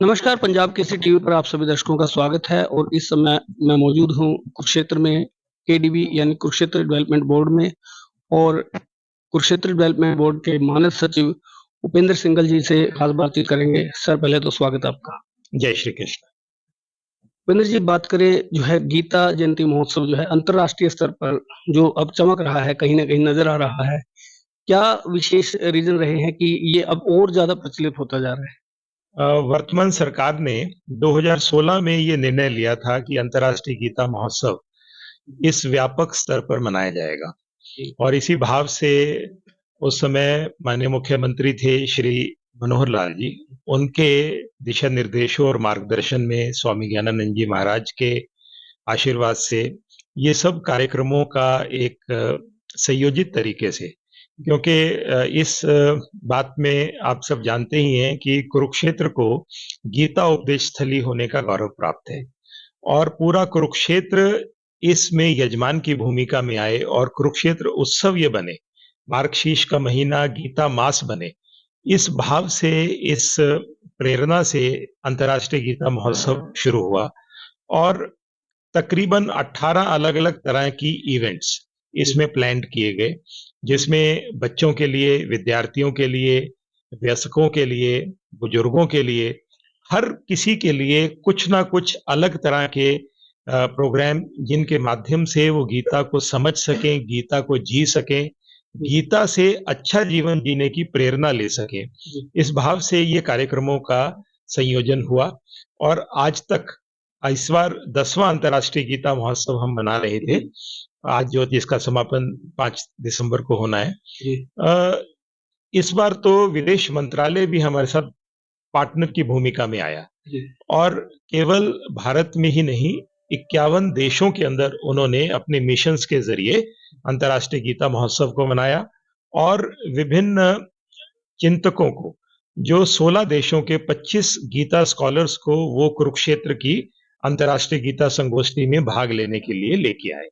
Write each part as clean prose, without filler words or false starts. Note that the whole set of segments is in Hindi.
नमस्कार, पंजाब केसरी टीवी पर आप सभी दर्शकों का स्वागत है और इस समय मैं मौजूद हूँ कुरुक्षेत्र में केडीबी यानी कुरुक्षेत्र डेवलपमेंट बोर्ड में। और कुरुक्षेत्र डेवलपमेंट बोर्ड के मानद सचिव उपेंद्र सिंघल जी से खास बातचीत करेंगे। सर, पहले तो स्वागत आपका। जय श्री कृष्ण। उपेंद्र जी, बात करें जो है गीता जयंती महोत्सव जो है अंतर्राष्ट्रीय स्तर पर जो अब चमक रहा है, कहीं ना कहीं नजर आ रहा है। क्या विशेष रीजन रहे हैं कि ये अब और ज्यादा प्रचलित होता जा रहा है? वर्तमान सरकार ने 2016 में ये निर्णय लिया था कि अंतर्राष्ट्रीय गीता महोत्सव इस व्यापक स्तर पर मनाया जाएगा और इसी भाव से उस समय माननीय मुख्यमंत्री थे श्री मनोहर लाल जी, उनके दिशा निर्देशों और मार्गदर्शन में स्वामी ज्ञानानंद जी महाराज के आशीर्वाद से ये सब कार्यक्रमों का एक संयोजित तरीके से, क्योंकि इस बात में आप सब जानते ही हैं कि कुरुक्षेत्र को गीता उपदेश स्थली होने का गौरव प्राप्त है और पूरा कुरुक्षेत्र इसमें यजमान की भूमिका में आए और कुरुक्षेत्र उत्सव ये बने, मार्गशीर्ष का महीना गीता मास बने। इस भाव से, इस प्रेरणा से अंतर्राष्ट्रीय गीता महोत्सव शुरू हुआ और तकरीबन 18 अलग-अलग तरह की इवेंट्स इसमें प्लान किए गए, जिसमें बच्चों के लिए, विद्यार्थियों के लिए, वयस्कों के लिए, बुजुर्गों के लिए, हर किसी के लिए कुछ ना कुछ अलग तरह के प्रोग्राम, जिनके माध्यम से वो गीता को समझ सकें, गीता को जी सकें, गीता से अच्छा जीवन जीने की प्रेरणा ले सकें। इस भाव से ये कार्यक्रमों का संयोजन हुआ और आज तक इस बार 10वां अंतर्राष्ट्रीय गीता महोत्सव हम मना रहे थे, आज जो जिसका समापन 5 दिसंबर को होना है। इस बार तो विदेश मंत्रालय भी हमारे साथ पार्टनर की भूमिका में आया और केवल भारत में ही नहीं, 51 देशों के अंदर उन्होंने अपने मिशंस के जरिए अंतर्राष्ट्रीय गीता महोत्सव को मनाया और विभिन्न चिंतकों को, जो 16 देशों के 25 गीता स्कॉलर्स को वो कुरुक्षेत्र की अंतर्राष्ट्रीय गीता संगोष्ठी में भाग लेने के लिए लेके आए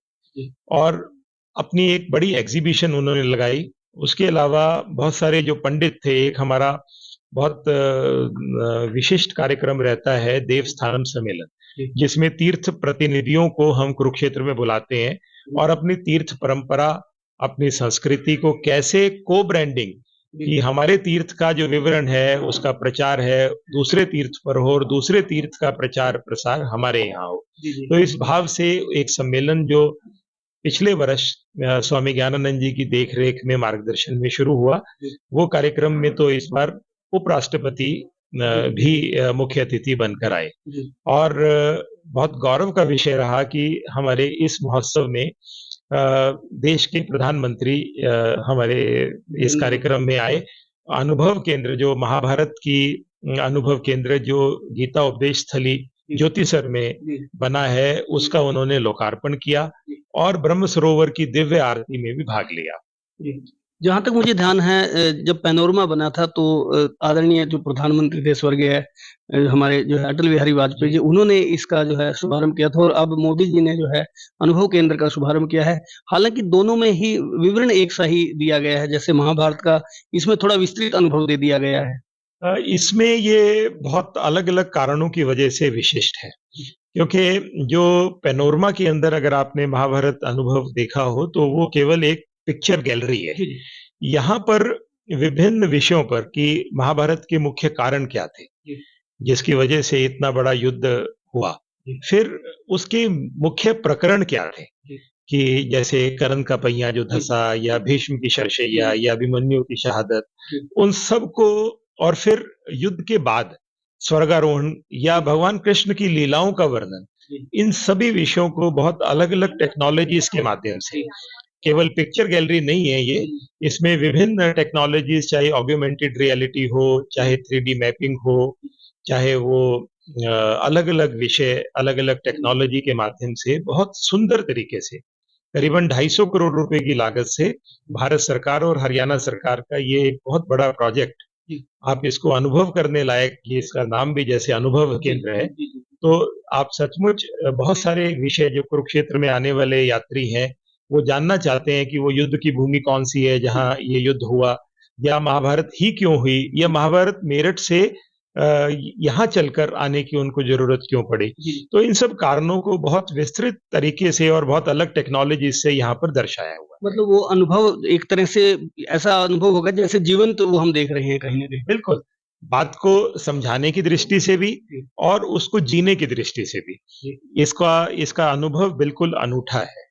और अपनी एक बड़ी एग्जीबिशन उन्होंने लगाई। उसके अलावा बहुत सारे जो पंडित थे, एक हमारा बहुत विशिष्ट कार्यक्रम रहता है देवस्थानम सम्मेलन, जिसमें तीर्थ प्रतिनिधियों को हम कुरुक्षेत्र में बुलाते हैं और अपनी तीर्थ परंपरा, अपनी संस्कृति को कैसे को ब्रांडिंग, कि हमारे तीर्थ का जो विवरण है उसका प्रचार है दूसरे तीर्थ पर हो और दूसरे तीर्थ का प्रचार प्रसार हमारे यहाँ हो। तो इस भाव से एक सम्मेलन जो पिछले वर्ष स्वामी ज्ञानानंद जी की देखरेख में मार्गदर्शन में शुरू हुआ, वो कार्यक्रम में तो इस बार उपराष्ट्रपति भी मुख्य अतिथि बनकर आए और बहुत गौरव का विषय रहा कि हमारे इस महोत्सव में देश के प्रधानमंत्री हमारे इस कार्यक्रम में आए। अनुभव केंद्र, जो महाभारत की अनुभव केंद्र जो गीता उपदेश स्थली ज्योतिसर में बना है, उसका उन्होंने लोकार्पण किया और ब्रह्म सरोवर की दिव्य आरती में भी भाग लिया। जहाँ तक मुझे ध्यान है, जब पैनोरमा बना था तो आदरणीय जो प्रधानमंत्री थे स्वर्गीय हमारे जो है अटल बिहारी वाजपेयी जी, उन्होंने इसका जो है शुभारंभ किया था और अब मोदी जी ने जो है अनुभव केंद्र का शुभारंभ किया है। हालांकि दोनों में ही विवरण एक सा ही दिया गया है, जैसे महाभारत का इसमें थोड़ा विस्तृत अनुभव दे दिया गया है। इसमें ये बहुत अलग-अलग कारणों की वजह से विशिष्ट है, क्योंकि जो पैनोरमा के अंदर अगर आपने महाभारत अनुभव देखा हो तो वो केवल एक पिक्चर गैलरी है। यहाँ पर विभिन्न विषयों पर कि महाभारत के मुख्य कारण क्या थे, जिसकी वजह से इतना बड़ा युद्ध हुआ, फिर उसके मुख्य प्रकरण क्या थे, कि जैसे कर्ण का पहिया जो धंसा या भीष्म की शरशैया या अभिमन्यु की शहादत, उन सब को, और फिर युद्ध के बाद स्वर्गारोहण या भगवान कृष्ण की लीलाओं का वर्णन, इन सभी विषयों को बहुत अलग-अलग टेक्नोलॉजीज के माध्यम से, केवल पिक्चर गैलरी नहीं है ये, इसमें विभिन्न टेक्नोलॉजीज, चाहे ऑग्मेंटेड रियलिटी हो, चाहे 3D मैपिंग हो, चाहे वो अलग-अलग विषय, अलग-अलग टेक्नोलॉजी के माध्यम से बहुत सुंदर तरीके से करीबन 250 करोड़ रुपए की लागत से भारत सरकार और हरियाणा सरकार का ये एक बहुत बड़ा प्रोजेक्ट, आप इसको अनुभव करने लायक, ये इसका नाम भी जैसे अनुभव केंद्र है, तो आप सचमुच बहुत सारे विषय जो कुरुक्षेत्र में आने वाले यात्री हैं वो जानना चाहते हैं कि वो युद्ध की भूमि कौन सी है जहां ये युद्ध हुआ, या महाभारत ही क्यों हुई, या महाभारत मेरठ से यहाँ चलकर आने की उनको जरूरत क्यों पड़ी। तो इन सब कारणों को बहुत विस्तृत तरीके से और बहुत अलग टेक्नोलॉजी से यहाँ पर दर्शाया हुआ है। मतलब वो अनुभव एक तरह से ऐसा अनुभव होगा जैसे जीवंत वो हम देख रहे हैं कहीं न कहीं। बिल्कुल, बात को समझाने की दृष्टि से भी और उसको जीने की दृष्टि से भी इसका इसका अनुभव बिल्कुल अनूठा है।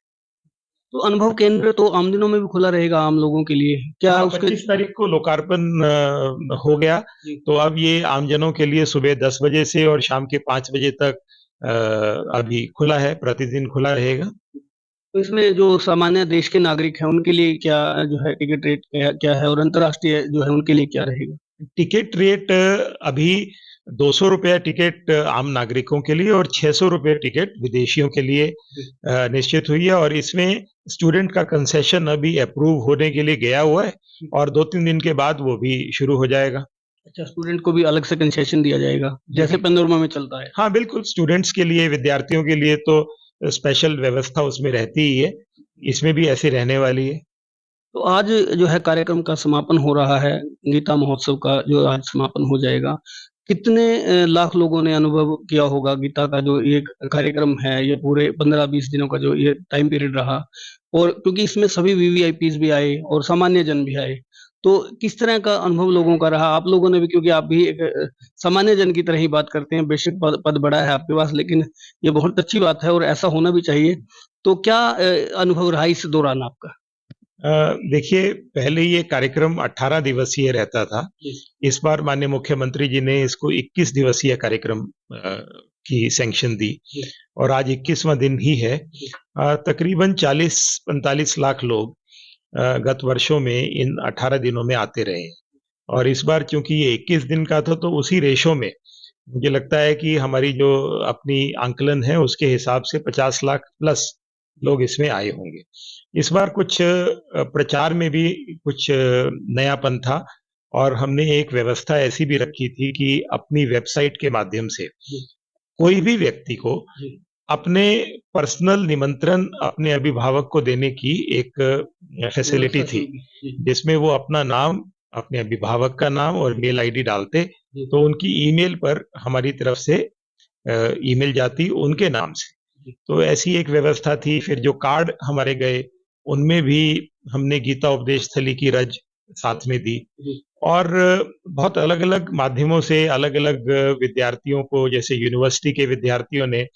तो अनुभव केंद्र तो आम दिनों में भी खुला रहेगा आम लोगों के लिए? क्या हाँ, उसके 25 तारीख को लोकार्पण हो गया, तो अब ये आमजनों के लिए सुबह 10 बजे से और शाम के 5 बजे तक अभी खुला है, प्रतिदिन खुला रहेगा। तो इसमें जो सामान्य देश के नागरिक हैं उनके लिए क्या जो है टिकट रेट क्या क्या है और अंतर्राष्ट्रीय जो है उनके लिए क्या रहेगा? टिकट रेट अभी 200 रुपया टिकट आम नागरिकों के लिए और 600 रुपये टिकट विदेशियों के लिए निश्चित हुई है, और इसमें स्टूडेंट का कंसेशन अभी अप्रूव होने के लिए गया हुआ है और 2-3 दिन के बाद वो भी शुरू हो जाएगा। अच्छा, स्टूडेंट को भी अलग से कंसेशन दिया जाएगा जैसे पेनोरमा में चलता है? हाँ, बिल्कुल, स्टूडेंट्स के लिए, विद्यार्थियों के लिए तो स्पेशल व्यवस्था उसमें रहती ही है, इसमें भी ऐसी रहने वाली है। तो आज जो है कार्यक्रम का समापन हो रहा है, गीता महोत्सव का जो आज समापन हो जाएगा। कितने लाख लोगों ने अनुभव किया होगा गीता का जो ये कार्यक्रम है, ये पूरे 15-20 दिनों का जो ये टाइम पीरियड रहा, और क्योंकि इसमें सभी वीवीआईपीज़ भी आए और सामान्य जन भी आए, तो किस तरह का अनुभव लोगों का रहा? आप लोगों ने भी, क्योंकि आप भी एक सामान्य जन की तरह ही बात करते हैं, बेशक पद बड़ा है आपके पास, लेकिन ये बहुत अच्छी बात है और ऐसा होना भी चाहिए। तो क्या अनुभव रहा इस दौरान आपका? देखिए, पहले ये कार्यक्रम 18 दिवसीय रहता था। इस बार माननीय मुख्यमंत्री जी ने इसको 21 दिवसीय कार्यक्रम की सैंक्शन दी और आज 21वां दिन ही है। तकरीबन 40-45 लाख लोग गत वर्षों में इन 18 दिनों में आते रहे हैं, और इस बार चूंकि ये 21 दिन का था, तो उसी रेशो में मुझे लगता है कि हमारी जो अपनी आंकलन है उसके हिसाब से 50 लाख प्लस लोग इसमें आए होंगे। इस बार कुछ प्रचार में भी कुछ नयापन था, और हमने एक व्यवस्था ऐसी भी रखी थी कि अपनी वेबसाइट के माध्यम से कोई भी व्यक्ति को अपने पर्सनल निमंत्रण अपने अभिभावक को देने की एक फैसिलिटी थी, जिसमें वो अपना नाम, अपने अभिभावक का नाम और मेल आईडी डालते, तो उनकी ईमेल पर हमारी तरफ से ईमेल जाती उनके नाम से। तो ऐसी एक व्यवस्था थी। फिर जो कार्ड हमारे गए उनमें भी हमने गीता उपदेश थली की रज साथ में दी, और बहुत अलग-अलग माध्यमों से अलग-अलग विद्यार्थियों को, जैसे यूनिवर्सिटी के विद्यार्थियों ने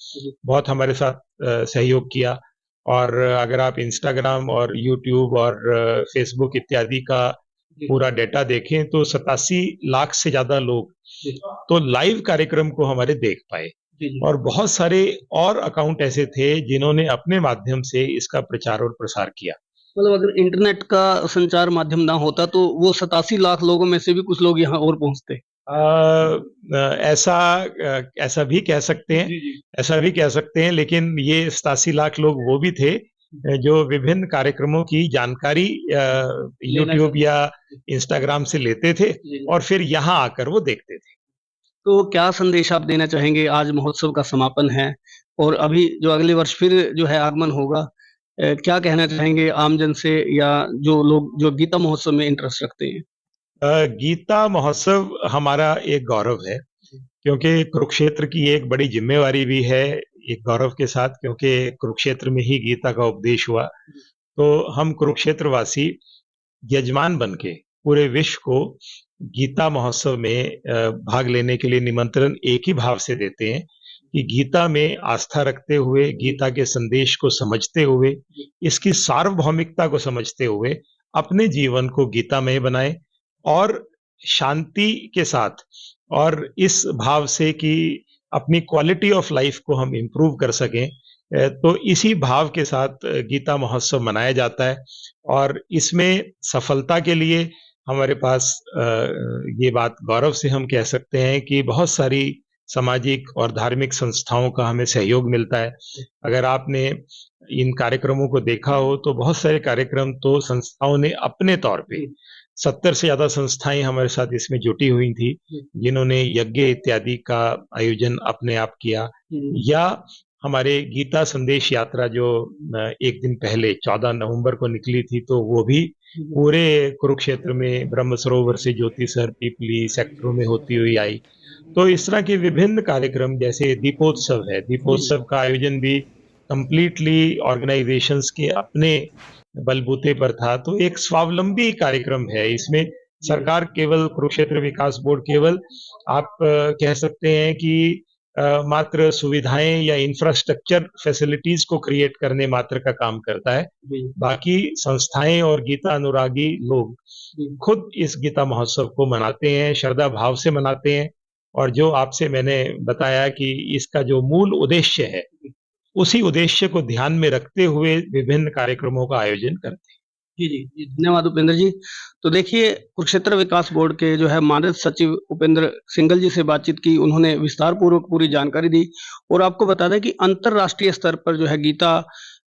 बहुत हमारे साथ सहयोग किया, और अगर आप इंस्टाग्राम और यूट्यूब और फेसबुक इत्यादि का पूरा डेटा देखें तो 87 लाख से ज्यादा लोग तो लाइव कार्यक्रम को हमारे देख पाए, और बहुत सारे और अकाउंट ऐसे थे जिन्होंने अपने माध्यम से इसका प्रचार और प्रसार किया। मतलब अगर इंटरनेट का संचार माध्यम ना होता तो वो 87 लाख लोगों में से भी कुछ लोग यहाँ और पहुँचते। ऐसा ऐसा भी कह सकते हैं, ऐसा भी कह सकते हैं, लेकिन ये 87 लाख लोग वो भी थे जो विभिन्न कार्यक्रमों की जानकारी यूट्यूब या इंस्टाग्राम से लेते थे और फिर यहाँ आकर वो देखते थे। तो क्या संदेश आप देना चाहेंगे? आज महोत्सव का समापन है और अभी जो अगले वर्ष फिर जो है आगमन होगा, क्या कहना चाहेंगे आमजन से या जो लोग जो गीता महोत्सव में इंटरेस्ट रखते हैं? गीता महोत्सव हमारा एक गौरव है, क्योंकि कुरुक्षेत्र की एक बड़ी जिम्मेवारी भी है एक गौरव के साथ, क्योंकि कुरुक्षेत्र में ही गीता का उपदेश हुआ। तो हम कुरुक्षेत्रवासी यजमान बनके पूरे विश्व को गीता महोत्सव में भाग लेने के लिए निमंत्रण एक ही भाव से देते हैं कि गीता में आस्था रखते हुए, गीता के संदेश को समझते हुए, इसकी सार्वभौमिकता को समझते हुए अपने जीवन को गीतामय बनाएं, और शांति के साथ और इस भाव से कि अपनी क्वालिटी ऑफ लाइफ को हम इम्प्रूव कर सकें, तो इसी भाव के साथ गीता महोत्सव मनाया जाता है। और इसमें सफलता के लिए हमारे पास ये बात गौरव से हम कह सकते हैं कि बहुत सारी सामाजिक और धार्मिक संस्थाओं का हमें सहयोग मिलता है। अगर आपने इन कार्यक्रमों को देखा हो तो बहुत सारे कार्यक्रम तो संस्थाओं ने अपने तौर पे 70 से ज्यादा संस्थाएं हमारे साथ इसमें जुटी हुई थी, जिन्होंने यज्ञ इत्यादि का आयोजन अपने आप किया, या हमारे गीता संदेश यात्रा जो एक दिन पहले 14 नवंबर को निकली थी, तो वो भी पूरे कुरुक्षेत्र में ब्रह्म सरोवर से ज्योतिसर, पीपली सेक्टरों में होती हुई आई। तो इस तरह के विभिन्न कार्यक्रम, जैसे दीपोत्सव है, दीपोत्सव का आयोजन भी कंप्लीटली ऑर्गेनाइजेशंस के अपने बलबूते पर था। तो एक स्वावलंबी कार्यक्रम है। इसमें सरकार केवल, कुरुक्षेत्र विकास बोर्ड केवल आप कह सकते हैं कि मात्र सुविधाएं या इंफ्रास्ट्रक्चर फैसिलिटीज को क्रिएट करने मात्र का काम करता है। बाकी संस्थाएं और गीता अनुरागी लोग खुद इस गीता महोत्सव को मनाते हैं, श्रद्धा भाव से मनाते हैं। और जो आपसे मैंने बताया कि इसका जो मूल उद्देश्य है, उसी उद्देश्य को ध्यान में रखते हुए विभिन्न कार्यक्रमों का आयोजन करते हैं। जी, धन्यवाद उपेंद्र जी। तो देखिए, कुरुक्षेत्र विकास बोर्ड के जो है मानद सचिव उपेंद्र सिंघल जी से बातचीत की, उन्होंने विस्तार पूर्वक पूरी जानकारी दी और आपको बता दें कि अंतर्राष्ट्रीय स्तर पर जो है गीता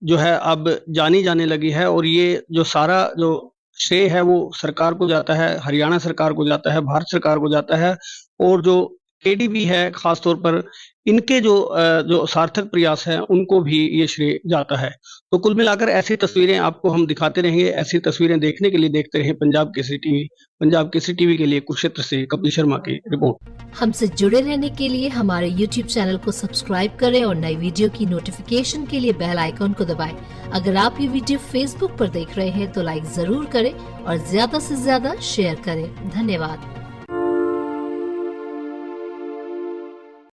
जो है अब जानी जाने लगी है और ये जो सारा जो श्रेय है वो सरकार को जाता है, हरियाणा सरकार को जाता है, भारत सरकार को जाता है और जो केडीबी है खास तौर पर इनके जो सार्थक प्रयास हैं उनको भी ये श्रेय जाता है। तो कुल मिलाकर ऐसी तस्वीरें आपको हम दिखाते रहेंगे। ऐसी तस्वीरें देखने के लिए देखते रहें पंजाब केसरी टीवी। पंजाब केसरी टीवी के लिए कुरुक्षेत्र से कपिल शर्मा की रिपोर्ट। हमसे जुड़े रहने के लिए हमारे YouTube चैनल को सब्सक्राइब करें और नई वीडियो की नोटिफिकेशन के लिए बेल आइकॉन को दबाएं। अगर आप ये वीडियो Facebook पर देख रहे हैं तो लाइक जरूर करें और ज्यादा से ज्यादा शेयर करें। धन्यवाद।